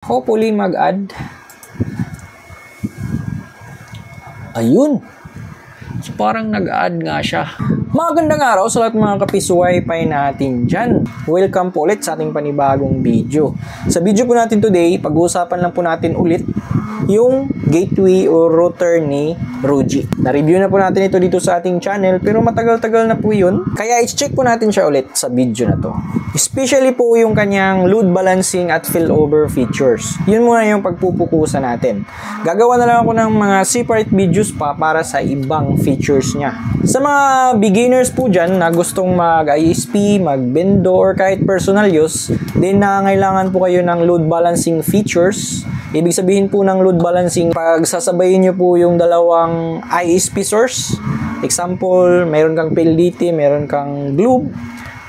Hopefully mag-add. Ayun. So parang nag-add nga siya. Magandang araw sa lahat mga kapis-wifi natin dyan. Welcome po ulit sa ating panibagong video. Sa video po natin today, pag-uusapan lang po natin ulit yung gateway o router ni Roji. Na-review na po natin ito dito sa ating channel pero matagal-tagal na po yun. Kaya i-check po natin siya ulit sa video na to. Especially po yung kanyang load balancing at failover features. Yun muna yung pagpupukusan natin. Gagawa na lang ako ng mga separate videos pa para sa ibang features niya. Sa mga beginners po dyan na gustong mag-ISP, mag-vendor, kahit personal use, din nangangailangan po kayo ng load balancing features. Ibig sabihin po ng load balancing, pag sasabayin nyo po yung dalawang ISP source. Example, meron kang PLDT, meron kang Globe,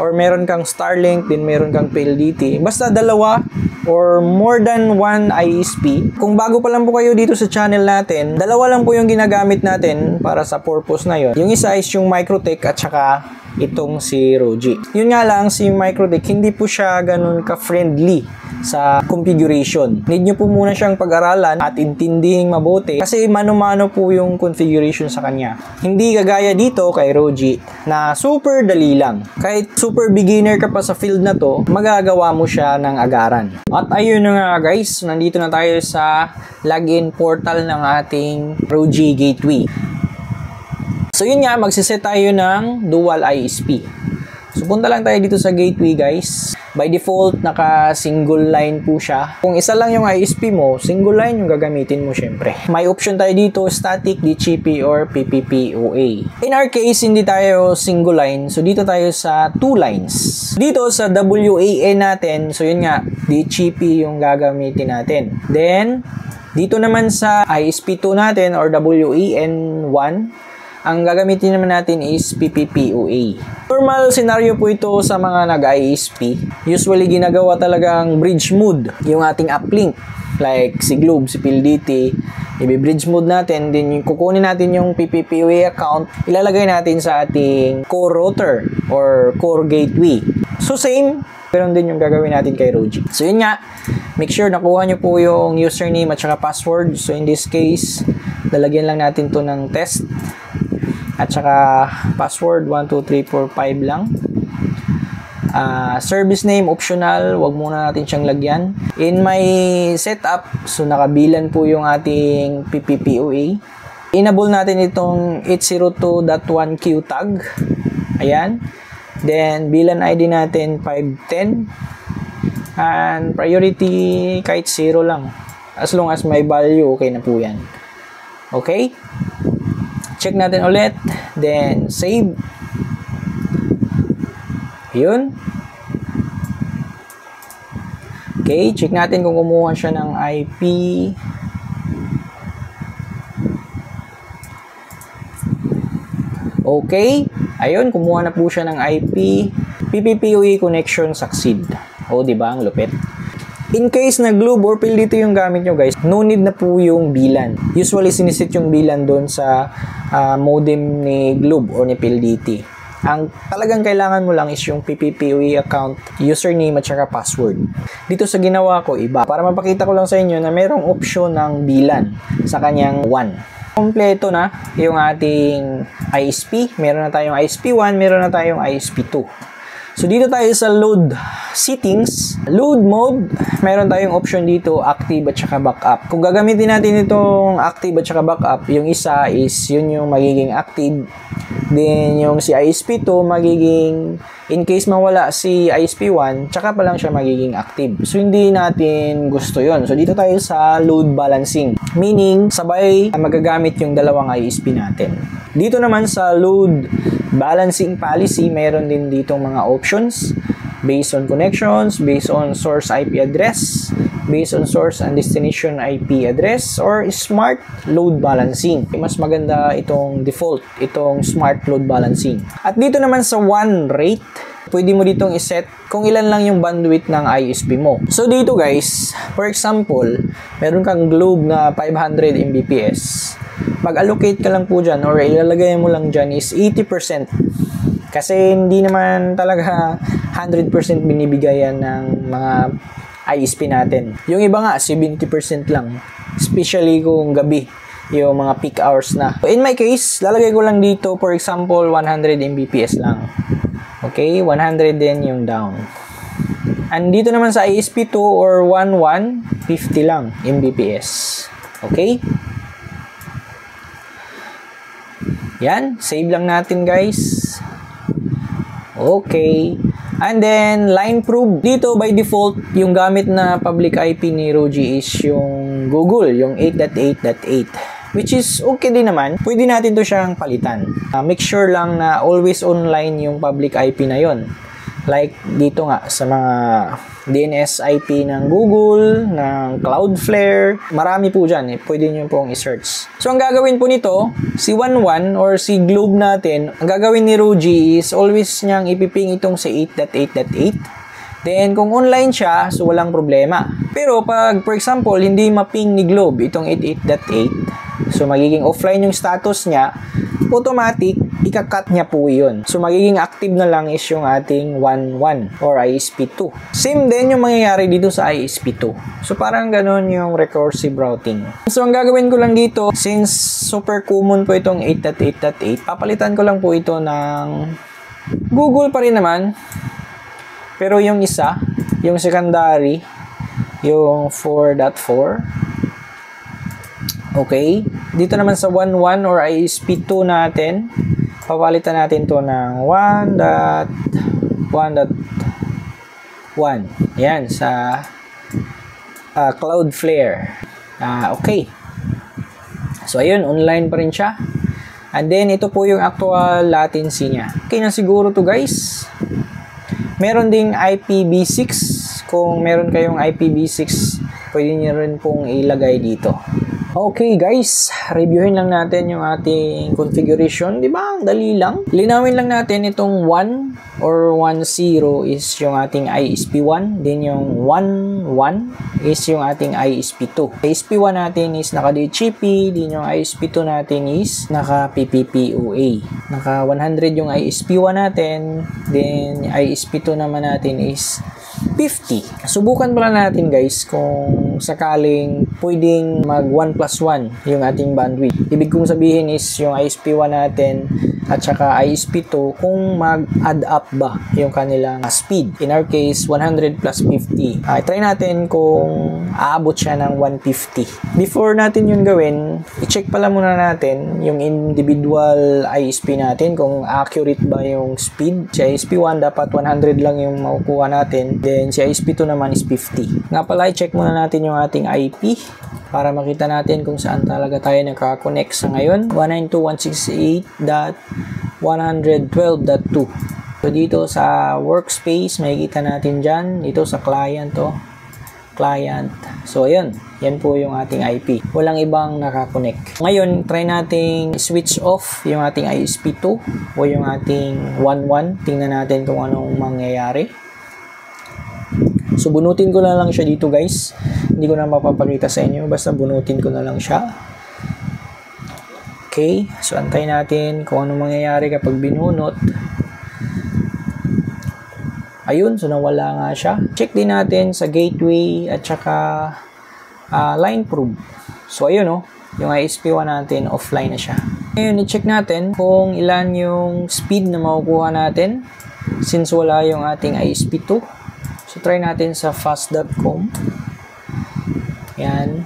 or meron kang Starlink, din meron kang PLDT. Basta dalawa or more than one ISP. Kung bago pa lang po kayo dito sa channel natin, dalawa lang po yung ginagamit natin para sa purpose na yon. Yung isa is yung Microtech at saka itong si Roji. Yun nga lang, si Microtech hindi po siya ganun ka-friendly sa configuration. Need nyo po muna siyang pag-aralan at intindihing mabuti kasi mano-mano po yung configuration sa kanya. Hindi kagaya dito kay Roji na super dali lang. Kahit super beginner ka pa sa field na to, magagawa mo siya ng agaran. At ayun na nga guys, nandito na tayo sa login portal ng ating Roji Gateway. So yun nga, magsiset tayo ng dual ISP. So punta lang tayo dito sa gateway guys. By default, naka-single line po siya. Kung isa lang yung ISP mo, single line yung gagamitin mo syempre. May option tayo dito, static, DHCP, or PPPoA. In our case, hindi tayo single line. So dito tayo sa 2 lines. Dito sa WAN natin, so yun nga, DHCP yung gagamitin natin. Then, dito naman sa ISP2 natin or WAN1, ang gagamitin naman natin is PPPoA. Normal scenario po ito sa mga nag-ISP. Usually ginagawa talagang bridge mode yung ating uplink. Like si Globe, si PLDT, i-bridge mode natin, then kukunin natin yung PPPoA account, ilalagay natin sa ating core router or core gateway. So same, pero din yung gagawin natin kay Roji. So yun nga, make sure nakuha nyo po yung username at saka password. So in this case, lalagyan lang natin to ng test. At saka password 12345 lang. Service name optional, wag muna natin siyang lagyan. In my setup, so nakabilan po yung ating PPPoA. Enable natin itong 802.1q tag. Ayan. Then bilan ID natin 510. And priority kahit 0 lang. As long as may value, okay na po yan. Okay? Check natin ulit, then save. Yun. Okay, check natin kung kumuha siya ng IP. Okay, ayun, kumuha na po siya ng IP. PPPoE connection succeed. O, di ba? Ang lupit. In case na Globe or PLDT yung gamit nyo guys, no need na po yung VLAN. Usually sinisit yung VLAN doon sa modem ni Globe or ni PLDT. Ang talagang kailangan mo lang is yung PPPoE account, username at saka password. Dito sa ginawa ko iba. Para mapakita ko lang sa inyo na merong option ng VLAN sa kanyang 1. Kompleto na yung ating ISP. Meron na tayong ISP1, meron na tayong ISP2. So dito tayo sa load settings, load mode, meron tayong option dito active at saka backup. Kung gagamitin natin itong active at saka backup, yung isa is yun yung magiging active. Then yung si ISP2 magiging, in case mawala si ISP1, tsaka pa lang siya magiging active. So hindi natin gusto yon. So dito tayo sa load balancing. Meaning sabay magagamit yung dalawang ISP natin. Dito naman sa load balancing policy, meron din dito mga options based on connections, based on source IP address, based on source and destination IP address, or smart load balancing. Mas maganda itong default, itong smart load balancing. At dito naman sa one rate, pwede mo ditong iset kung ilan lang yung bandwidth ng ISP mo. So dito guys, for example, meron kang Globe na 500 Mbps. Mag-allocate ka lang po dyan or ilalagay mo lang dyan is 80%. Kasi hindi naman talaga 100% binibigayan ng mga ISP natin. Yung iba nga, 70% lang. Especially kung gabi, yung mga peak hours na. So, in my case, lalagay ko lang dito, for example, 100 Mbps lang. Okay, 100 din yung down. And dito naman sa ISP2 or 11, 50 lang Mbps. Okay? Yan, save lang natin guys. Okay. And then, line probe. Dito, by default, yung gamit na public IP ni ROG is yung Google, yung 8.8.8. Which is okay din naman. Pwede natin to siyang palitan. Make sure lang na always online yung public IP na yon. Like dito nga sa mga DNS IP ng Google, ng Cloudflare, marami po dyan. Pwede nyo pong i-search. So, ang gagawin po nito, si 11 or si Globe natin, ang gagawin ni ROG is always niyang ipiping itong si 8.8.8. Then, kung online siya, so walang problema. Pero, pag, for example, hindi maping ni Globe itong 8.8.8, so magiging offline yung status niya, automatic, ikakat niya po yun. So, magiging active na lang is yung ating 1.1 or ISP2. Same din yung mangyayari dito sa ISP2. So, parang ganun yung recursive routing. So, ang gagawin ko lang dito, since super common po itong 8.8.8, papalitan ko lang po ito ng Google pa rin naman. Pero yung isa, yung secondary, yung 4.4. Okay. Dito naman sa 1.1 or ISP2 natin, papalitan natin to ng 1.1.1. Yan, sa Cloudflare. Okay. So, ayun, online pa rin siya. And then, ito po yung actual latency niya. Okay na siguro to guys. Meron ding IPv6. Kung meron kayong IPv6, pwede nyo rin pong ilagay dito. Okay guys, reviewin lang natin yung ating configuration. Diba? Ang dali lang. Linawin lang natin itong 1 or 10 is yung ating ISP1. Then yung 11 is yung ating ISP2. ISP1 natin is naka-DHCP. Then yung ISP2 natin is naka-PPPoA. Naka 100 yung ISP1 natin. Then ISP2 naman natin is 50. Subukan pala natin guys kung sakaling pwedeng mag 1+1 yung ating bandwidth. Ibig kong sabihin is yung ISP1 natin at saka ISP2 kung mag-add up ba yung kanilang speed. In our case, 100 plus 50. Try natin kung aabot siya ng 150. Before natin yun gawin, i-check pala muna natin yung individual ISP natin kung accurate ba yung speed. Si ISP1 dapat 100 lang yung makukuha natin. Then si ISP2 naman is 50. Nga pala, i-check muna natin yung ating IP para makita natin kung saan talaga tayo nagka-connect sa ngayon. 192.168.112.2. So dito sa workspace, makikita natin dyan. Dito sa client to. Client. So ayun, yan po yung ating IP. Walang ibang nakakonect. Ngayon, try nating switch off yung ating ISP2 o yung ating 1.1. Tingnan natin kung anong mangyayari. So bunutin ko na lang siya dito guys. Hindi ko na mapapakita sa inyo. Basta bunutin ko na lang siya. Okay. So antayin natin kung anong mangyayari kapag binunot. Ayun. So nawala nga siya. Check din natin sa gateway at saka line probe. So ayun oh. Yung ISP1 natin offline na siya. Ngayon i-check natin kung ilan yung speed na makukuha natin. Since wala yung ating ISP2. So, try natin sa fast.com. Yan.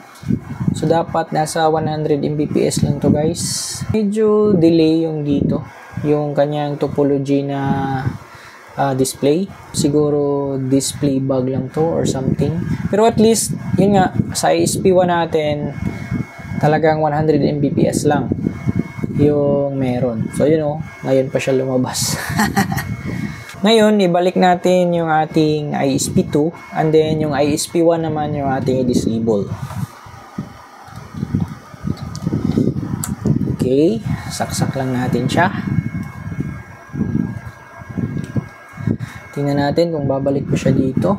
So, dapat nasa 100 Mbps lang to guys. Medyo delay yung dito. Yung kanyang topology na display. Siguro display bug lang to or something. Pero at least, yun nga, sa ISP1 natin, talagang 100 Mbps lang yung meron. So, yun o. Ngayon pa siya lumabas. Ngayon, ibalik natin yung ating ISP2 and then yung ISP1 naman yung ating i-disable. Okay, saksak lang natin siya. Tingnan natin kung babalik ko siya dito.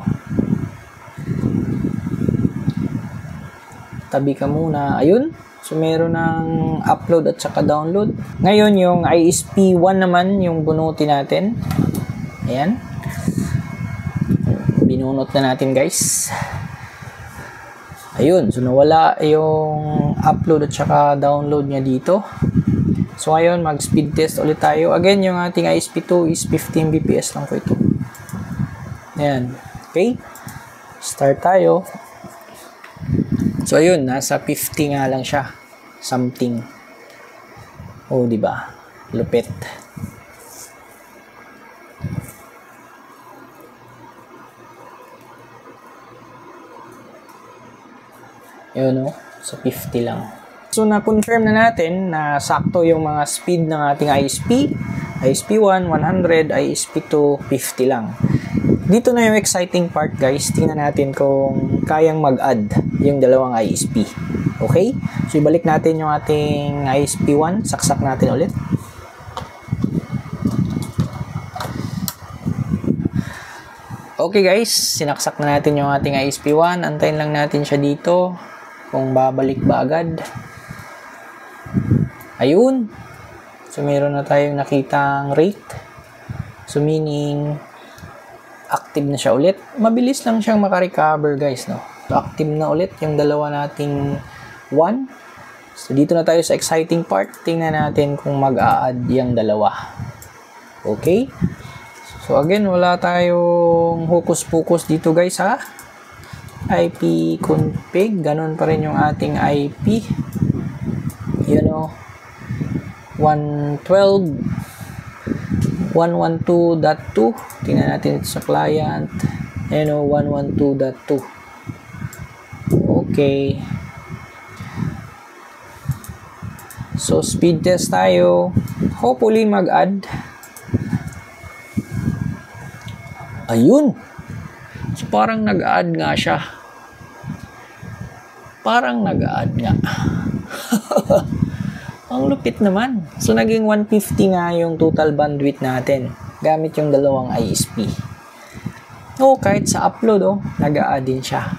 Tabi ka muna. Ayun. So, meron ng upload at saka download. Ngayon, yung ISP1 naman yung bunutin natin. Ayan. binunot na natin guys. Ayun, so nawala yung upload at saka download niya dito. So ngayon, mag-speed test ulit tayo. Again, yung ating ISP2 is 15 bps lang po ito. Ayan. Okay. Start tayo. So ayun, nasa 50 nga lang siya. Something. Oh, di ba? Lupit. Ayun, oh. So 50 lang. So, na-confirm na natin na sakto yung mga speed ng ating ISP. ISP1, 100, ISP2, 50 lang. Dito na yung exciting part guys. Tingnan natin kung kayang mag-add yung dalawang ISP. Okay? So, ibalik natin yung ating ISP1. Saksak natin ulit. Okay guys, sinaksak na natin yung ating ISP1. Antayin lang natin siya dito kung babalik ba agad. Ayun. So, meron na tayong nakitang rate. So, meaning, active na siya ulit. Mabilis lang siyang makarecover, guys, no? So, active na ulit yung dalawa nating 1. So, dito na tayo sa exciting part. Tingnan natin kung mag-a-add yung dalawa. Okay? So, again, wala tayong hocus-pocus dito, guys, ha? IP config. Ganon pa rin yung ating IP. Yan, o. 112 112.2. Tingnan natin ito sa client. Ayan o, 112.2. Okay. So, speed test tayo. Hopefully, mag-add. Ayun. So, parang nag-add nga siya. Parang nag-add nga. Ang lupit naman. So, naging 150 nga yung total bandwidth natin gamit yung dalawang ISP. Oh, kahit sa upload, oh, nag-a-add din siya.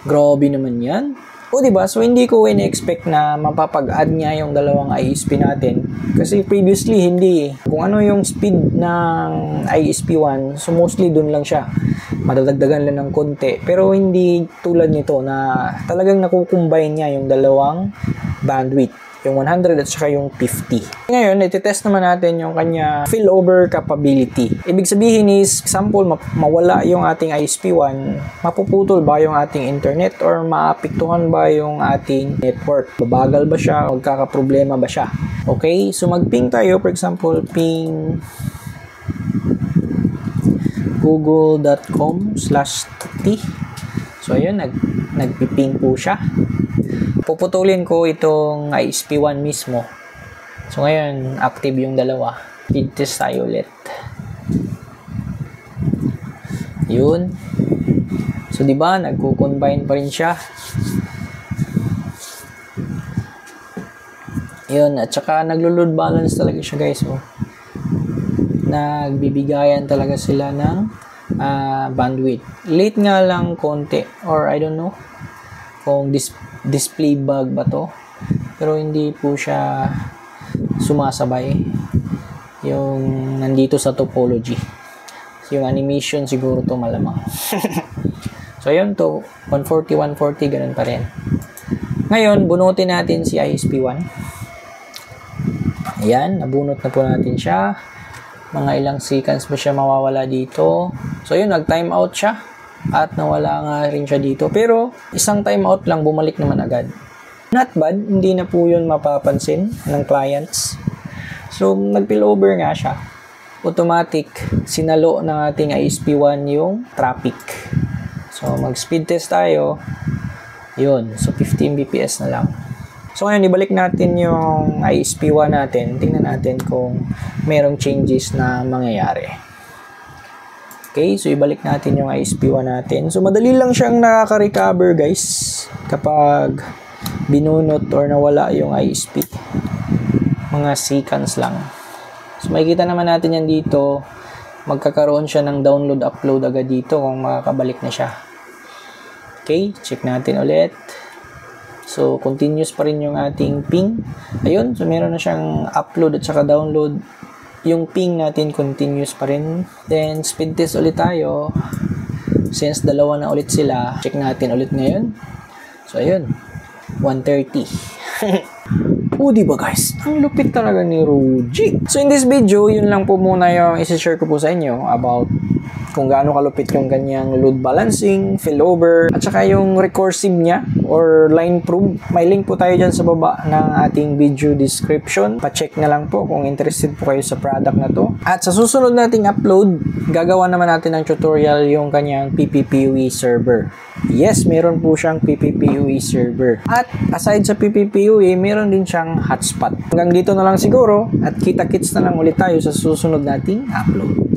Grabe naman yan. O, diba? So, hindi ko in-expect na mapapag-add niya yung dalawang ISP natin. Kasi previously, hindi. Kung ano yung speed ng ISP1, so mostly dun lang siya. Madadagdagan lang ng konti. Pero hindi tulad nito na talagang nakukumbine niya yung dalawang bandwidth. Yung 100 at saka yung 50. Ngayon, iti-test naman natin yung kanya failover capability. Ibig sabihin is, example, mawala yung ating ISP1, mapuputol ba yung ating internet or maapektuhan ba yung ating network? Babagal ba siya? Magkakaproblema ba siya? Okay, so mag-ping tayo. For example, ping google.com/t. So, ayun, nagpiping po siya. Puputulin ko itong ISP1 mismo. So, ngayon, active yung dalawa. Speed test tayo ulit. Yun. So, diba, nagko-combine pa rin siya. Yun. At saka, naglo-load balance talaga siya, guys. Oh. Nagbibigayan talaga sila ng bandwidth. Late nga lang konti. Or, I don't know kung display bug ba to, pero hindi po siya sumasabay yung nandito sa topology. Yung animation siguro to malamang. So yun to, 140, 140, ganun pa rin. Ngayon, bunutin natin si ISP1. Ayan, nabunot na po natin siya. Mga ilang seconds ba siya mawawala dito. So yun, nag-time out siya. At nawala nga rin siya dito. Pero, isang timeout lang, bumalik naman agad. Not bad, hindi na po yun mapapansin ng clients. So, nag-spillover nga siya. Automatic, sinalo ng ating ISP1 yung traffic. So, mag-speed test tayo. Yun, so 15 bps na lang. So, ngayon, ibalik natin yung ISP1 natin. Tingnan natin kung merong changes na mangyayari. Okay, so ibalik natin yung ISP1 natin. So, madali lang siyang nakaka-recover, guys, kapag binunot or nawala yung ISP. Mga seconds lang. So, makikita naman natin yan dito. Magkakaroon siya ng download-upload agad dito kung makakabalik na siya. Okay, check natin ulit. So, continuous pa rin yung ating ping. Ayun, so meron na siyang upload at saka download. Yung ping natin continuous pa rin. Then, speed test ulit tayo. Since dalawa na ulit sila, check natin ulit ngayon. So, ayun. 130. Diba guys? Ang lupit talaga ni Ruji. So, in this video, yun lang po muna yung isi-share ko po sa inyo about kung gaano kalupit yung kanyang load balancing, failover, at saka yung recursive niya or line probe. May link po tayo dyan sa baba ng ating video description. Pa-check na lang po kung interested po kayo sa product na to. At sa susunod nating upload, gagawa naman natin ng tutorial yung kanyang PPPoE server. Yes, meron po siyang PPPoE server. At aside sa PPPoE, meron din siyang hotspot. Hanggang dito na lang siguro at kita-kits na lang ulit tayo sa susunod nating upload.